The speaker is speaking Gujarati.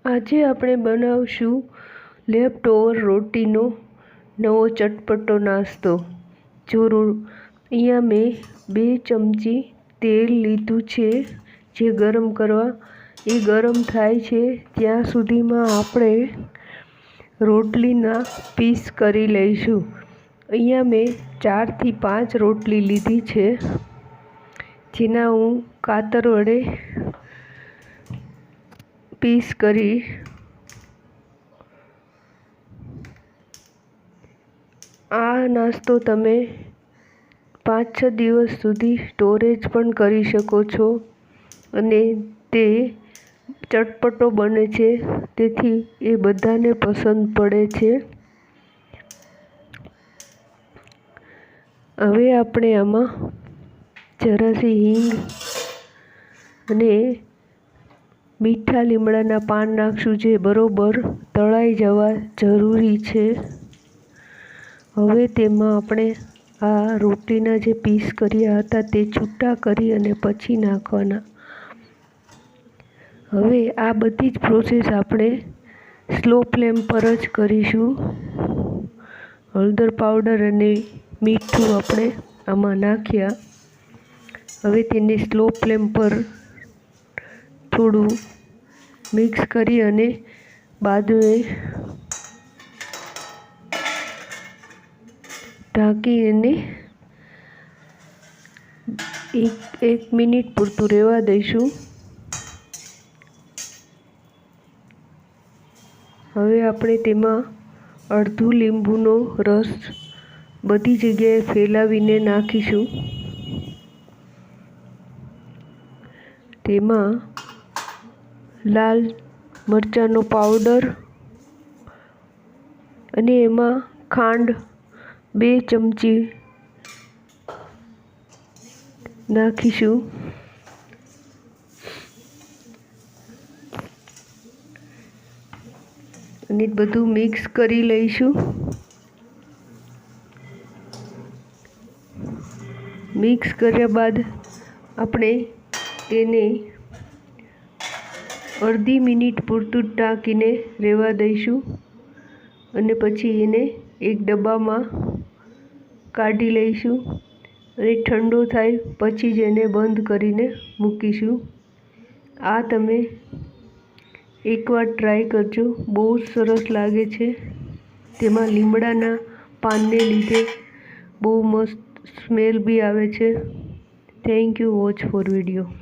આજે આપણે બનાવશું લેફ્ટ ઓવર રોટીનો નવો ચટપટો નાસ્તો। અહીંયા મેં 2 ચમચી તેલ લીધું છે જે ગરમ કરવા। એ ગરમ થાય છે ત્યાં સુધીમાં આપણે રોટલીના પીસ કરી લઈશું। અહીંયા મેં 4 થી 5 રોટલી લીધી છે જેના હું કાતર વડે પીસ કરી આ નાસ્તો તમે 5-6 દિવસ સુધી સ્ટોરેજ પણ કરી શકો છો અને તે ચટપટો બને છે, તેથી એ બધાને પસંદ પડે છે। હવે આપણે આમાં જરાસી હિંગ અને મીઠા લીમડાના પાન નાખશું જે બરોબર તળાઈ જવા જરૂરી છે। હવે તેમાં આપણે આ રોટલીના જે પીસ કર્યા હતા તે છૂટા કરી અને પછી નાખવાના। હવે આ બધી જ પ્રોસેસ આપણે સ્લો ફ્લેમ પર જ કરીશું। હળદર પાવડર અને મીઠું આપણે આમાં નાખ્યા। હવે તેને સ્લો ફ્લેમ પર થોડું મિક્સ કરી અને બાજુએ ઢાંકી અને 1 મિનિટ પૂરતું રહેવા દઈશું। હવે આપણે તેમાં અડધું લીંબુનો રસ બધી જગ્યાએ ફેલાવીને નાખીશું। તેમાં લાલ મરચાંનો પાવડર અને એમાં ખાંડ 2 ચમચી નાખીશું। અને બધું મિક્સ કરી લઈશું। મિક્સ કર્યા બાદ આપણે તેને અડધી મિનિટ પૂરતું ઢાંકીને રહેવા દઈશું અને પછી એને એક ડબ્બામાં કાઢી લઈશું અને ઠંડો થાય પછી જ એને બંધ કરીને મૂકીશું। આ તમે એકવાર ટ્રાય કરજો, બહુ સરસ લાગે છે। તેમાં લીમડાના પાનને લીધે બહુ મસ્ત સ્મેલ બી આવે છે। Thank you watch for video.